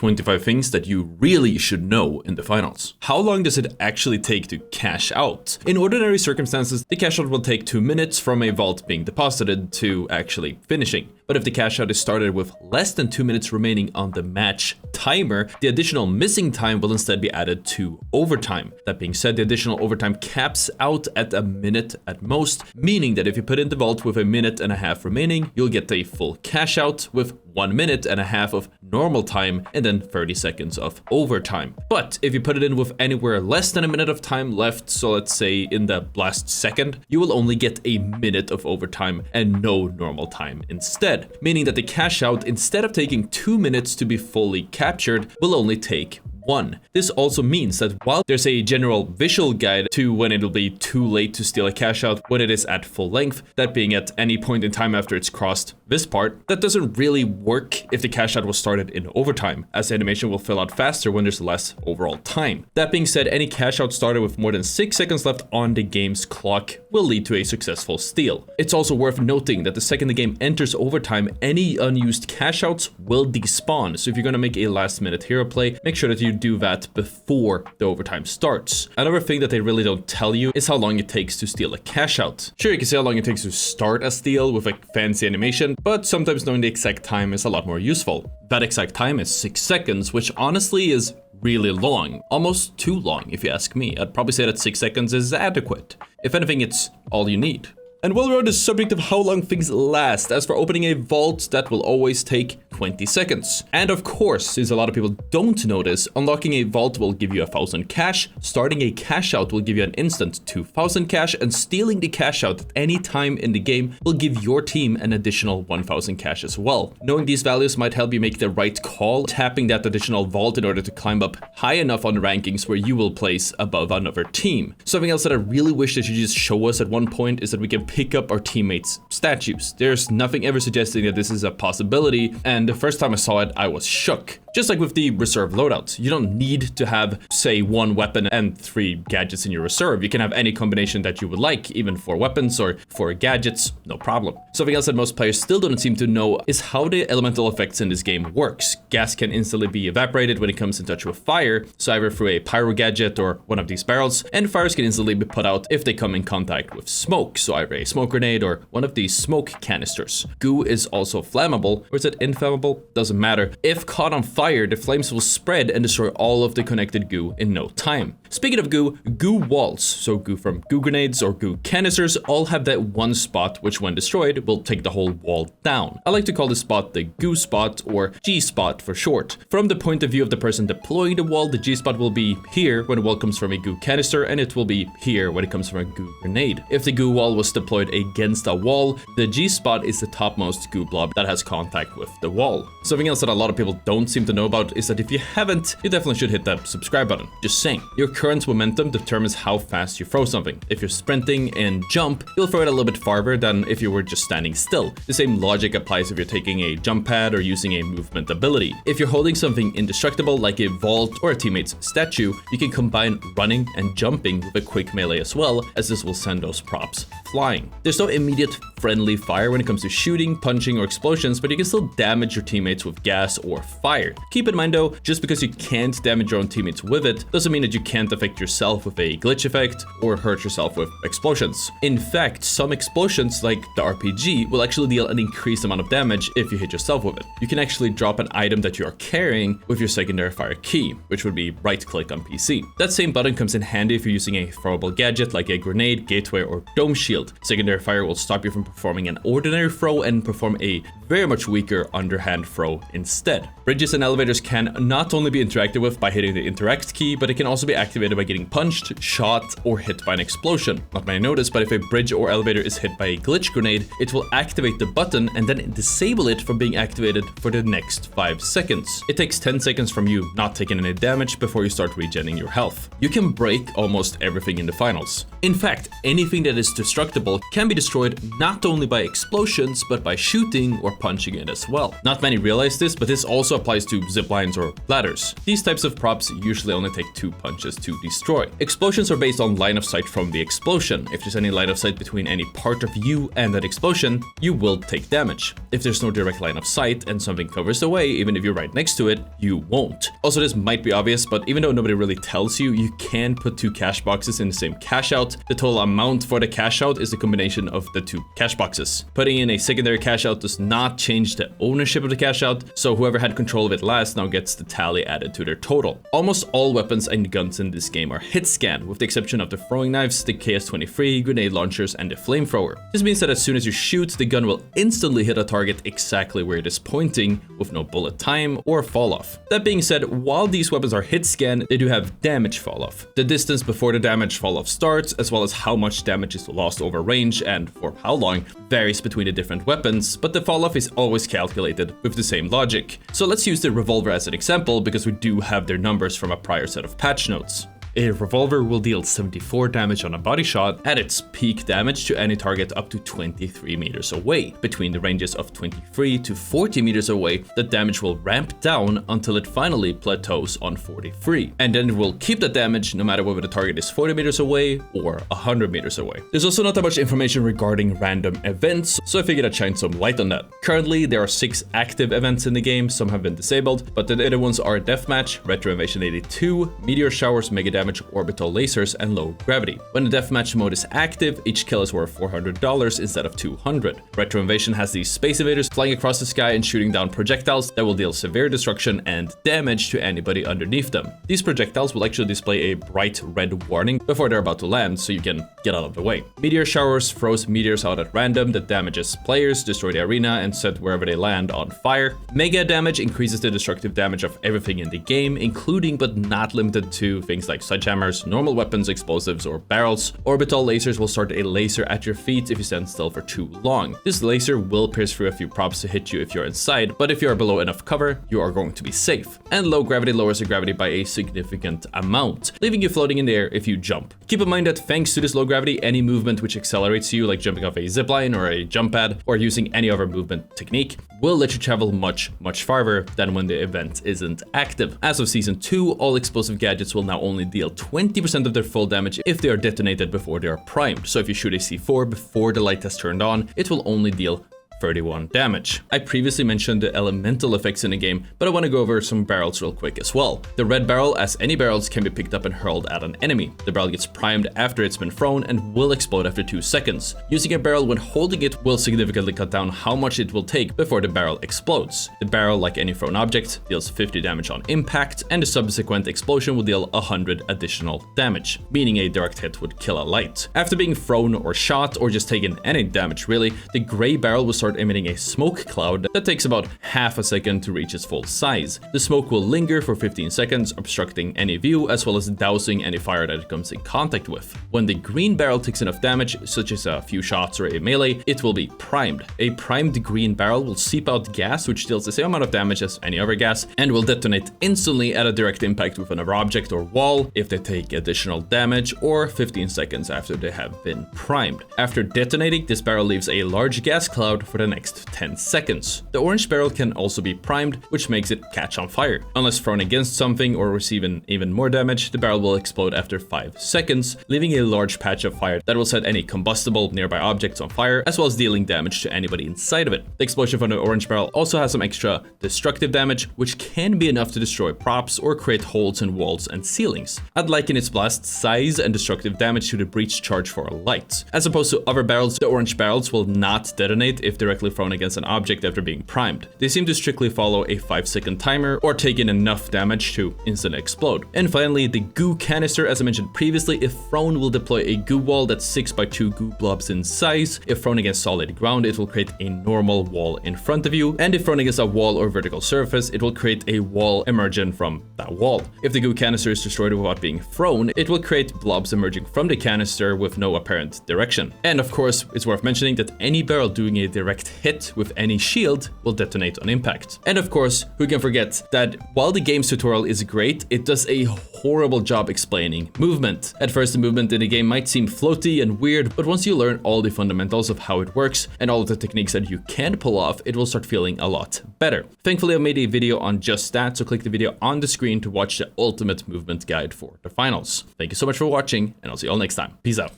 25 things that you really should know in the finals. How long does it actually take to cash out? In ordinary circumstances, the cash out will take 2 minutes from a vault being deposited to actually finishing. But if the cash out is started with less than 2 minutes remaining on the match timer, the additional missing time will instead be added to overtime. That being said, the additional overtime caps out at a minute at most, meaning that if you put in the vault with 1.5 minutes remaining, you'll get a full cash out with 1.5 minutes of normal time and then 30 seconds of overtime. But if you put it in with anywhere less than a minute of time left, so let's say in the last second, you will only get a minute of overtime and no normal time instead, meaning that the cash out, instead of taking 2 minutes to be fully captured, will only take 1. This also means that while there's a general visual guide to when it'll be too late to steal a cash out when it is at full length, that being at any point in time after it's crossed this part, that doesn't really work if the cash out was started in overtime, as the animation will fill out faster when there's less overall time. That being said, any cash out started with more than 6 seconds left on the game's clock will lead to a successful steal. It's also worth noting that the second the game enters overtime, any unused cash outs will despawn. So if you're going to make a last minute hero play, make sure that you do that before the overtime starts. Another thing that they really don't tell you is how long it takes to steal a cash out. Sure, you can see how long it takes to start a steal with a fancy animation, but sometimes knowing the exact time is a lot more useful. That exact time is 6 seconds, which honestly is really long. Almost too long, if you ask me. I'd probably say that 6 seconds is adequate. If anything, it's all you need. And while we're on the subject of how long things last, as for opening a vault, that will always take 20 seconds. And of course, since a lot of people don't know this, unlocking a vault will give you 1,000 cash, starting a cash out will give you an instant 2,000 cash, and stealing the cash out at any time in the game will give your team an additional 1,000 cash as well. Knowing these values might help you make the right call, tapping that additional vault in order to climb up high enough on the rankings where you will place above another team. Something else that I really wish that you just show us at one point is that we can pick up our teammates' statues. There's nothing ever suggesting that this is a possibility, and the first time I saw it, I was shook. Just like with the reserve loadouts, you don't need to have, say, 1 weapon and 3 gadgets in your reserve. You can have any combination that you would like, even 4 weapons or 4 gadgets, no problem. Something else that most players still don't seem to know is how the elemental effects in this game works. Gas can instantly be evaporated when it comes in touch with fire, so either through a pyro gadget or one of these barrels, and fires can instantly be put out if they come in contact with smoke, so either a smoke grenade or one of these smoke canisters. Goo is also flammable, or is it inflammable? Doesn't matter. If caught on fire, the flames will spread and destroy all of the connected goo in no time. Speaking of goo, goo walls, so goo from goo grenades or goo canisters, all have that one spot which when destroyed will take the whole wall down. I like to call this spot the goo spot, or G spot for short. From the point of view of the person deploying the wall, the G spot will be here when the wall comes from a goo canister, and it will be here when it comes from a goo grenade. If the goo wall was deployed against a wall, the G spot is the topmost goo blob that has contact with the wall. Something else that a lot of people don't seem to know about is that if you haven't, you definitely should hit that subscribe button. Just saying. Your current momentum determines how fast you throw something. If you're sprinting and jump, you'll throw it a little bit farther than if you were just standing still. The same logic applies if you're taking a jump pad or using a movement ability. If you're holding something indestructible like a vault or a teammate's statue, you can combine running and jumping with a quick melee as well, as this will send those props flying. There's no immediate friendly fire when it comes to shooting, punching, or explosions, but you can still damage your teammates with gas or fire. Keep in mind though, just because you can't damage your own teammates with it, doesn't mean that you can't affect yourself with a glitch effect or hurt yourself with explosions. In fact, some explosions like the RPG will actually deal an increased amount of damage if you hit yourself with it. You can actually drop an item that you are carrying with your secondary fire key, which would be right click on PC. That same button comes in handy if you're using a throwable gadget like a grenade, gateway, or dome shield. Secondary fire will stop you from performing an ordinary throw and perform a very much weaker underhand throw instead. Bridges and elevators can not only be interacted with by hitting the interact key, but it can also be activated by getting punched, shot, or hit by an explosion. Not many notice, but if a bridge or elevator is hit by a glitch grenade, it will activate the button and then disable it from being activated for the next 5 seconds. It takes 10 seconds from you not taking any damage before you start regenerating your health. You can break almost everything in the finals. In fact, anything that is destructible indestructible can be destroyed not only by explosions, but by shooting or punching it as well. Not many realize this, but this also applies to zip lines or ladders. These types of props usually only take 2 punches to destroy. Explosions are based on line of sight from the explosion. If there's any line of sight between any part of you and that explosion, you will take damage. If there's no direct line of sight and something covers the way, even if you're right next to it, you won't. Also, this might be obvious, but even though nobody really tells you, you can put 2 cash boxes in the same cash out. The total amount for the cash out is the combination of the 2 cash boxes. Putting in a secondary cash out does not change the ownership of the cash out, so whoever had control of it last now gets the tally added to their total. Almost all weapons and guns in this game are hit scan, with the exception of the throwing knives, the KS-23, grenade launchers, and the flamethrower. This means that as soon as you shoot, the gun will instantly hit a target exactly where it is pointing, with no bullet time or fall off. That being said, while these weapons are hit scan, they do have damage fall off. The distance before the damage fall off starts, as well as how much damage is lost over range and for how long, varies between the different weapons, but the fall off is always calculated with the same logic. So let's use the revolver as an example, because we do have their numbers from a prior set of patch notes. A revolver will deal 74 damage on a body shot at its peak damage to any target up to 23 meters away. Between the ranges of 23 to 40 meters away, the damage will ramp down until it finally plateaus on 43. And then it will keep the damage no matter whether the target is 40 meters away or 100 meters away. There's also not that much information regarding random events, so I figured I'd shine some light on that. Currently, there are 6 active events in the game, some have been disabled, but the other ones are Deathmatch, Retro Invasion 82, Meteor Showers, Mega Damage, orbital lasers, and low gravity. When the deathmatch mode is active, each kill is worth $400 instead of $200. Retro Invasion has these space invaders flying across the sky and shooting down projectiles that will deal severe destruction and damage to anybody underneath them. These projectiles will actually display a bright red warning before they're about to land, so you can get out of the way. Meteor Showers throws meteors out at random that damages players, destroy the arena, and set wherever they land on fire. Mega Damage increases the destructive damage of everything in the game, including but not limited to things like sledgehammers, normal weapons, explosives, or barrels. Orbital lasers will start a laser at your feet if you stand still for too long. This laser will pierce through a few props to hit you if you're inside, but if you are below enough cover, you are going to be safe. And low gravity lowers the gravity by a significant amount, leaving you floating in the air if you jump. Keep in mind that thanks to this low gravity, any movement which accelerates you, like jumping off a zipline or a jump pad, or using any other movement technique, will let you travel much farther than when the event isn't active. As of Season 2, all explosive gadgets will now only deal 20% of their full damage if they are detonated before they are primed. So if you shoot a C4 before the light has turned on, it will only deal 31 damage. I previously mentioned the elemental effects in the game, but I want to go over some barrels real quick as well. The red barrel, as any barrels, can be picked up and hurled at an enemy. The barrel gets primed after it's been thrown and will explode after 2 seconds. Using a barrel when holding it will significantly cut down how much it will take before the barrel explodes. The barrel, like any thrown object, deals 50 damage on impact, and the subsequent explosion will deal 100 additional damage, meaning a direct hit would kill a light. After being thrown or shot, or just taken any damage really, the gray barrel will start emitting a smoke cloud that takes about half a second to reach its full size. The smoke will linger for 15 seconds, obstructing any view as well as dousing any fire that it comes in contact with. When the green barrel takes enough damage, such as a few shots or a melee, it will be primed. A primed green barrel will seep out gas which deals the same amount of damage as any other gas and will detonate instantly at a direct impact with another object or wall if they take additional damage, or 15 seconds after they have been primed. After detonating, this barrel leaves a large gas cloud for the next 10 seconds. The orange barrel can also be primed, which makes it catch on fire. Unless thrown against something or receiving even more damage, the barrel will explode after 5 seconds, leaving a large patch of fire that will set any combustible nearby objects on fire, as well as dealing damage to anybody inside of it. The explosion from the orange barrel also has some extra destructive damage, which can be enough to destroy props or create holes in walls and ceilings. I'd liken its blast size and destructive damage to the breach charge for a light. As opposed to other barrels, the orange barrels will not detonate if directly thrown against an object after being primed. They seem to strictly follow a 5-second timer or take in enough damage to instantly explode. And finally, the goo canister, as I mentioned previously, if thrown will deploy a goo wall that's 6 by 2 goo blobs in size. If thrown against solid ground, it will create a normal wall in front of you, and if thrown against a wall or vertical surface, it will create a wall emerging from that wall. If the goo canister is destroyed without being thrown, it will create blobs emerging from the canister with no apparent direction. And of course, it's worth mentioning that any barrel doing a direct direct hit with any shield will detonate on impact. And of course, who can forget that while the game's tutorial is great, it does a horrible job explaining movement. At first, the movement in the game might seem floaty and weird, but once you learn all the fundamentals of how it works and all of the techniques that you can pull off, it will start feeling a lot better. Thankfully, I made a video on just that, so click the video on the screen to watch the ultimate movement guide for the finals. Thank you so much for watching, and I'll see you all next time. Peace out.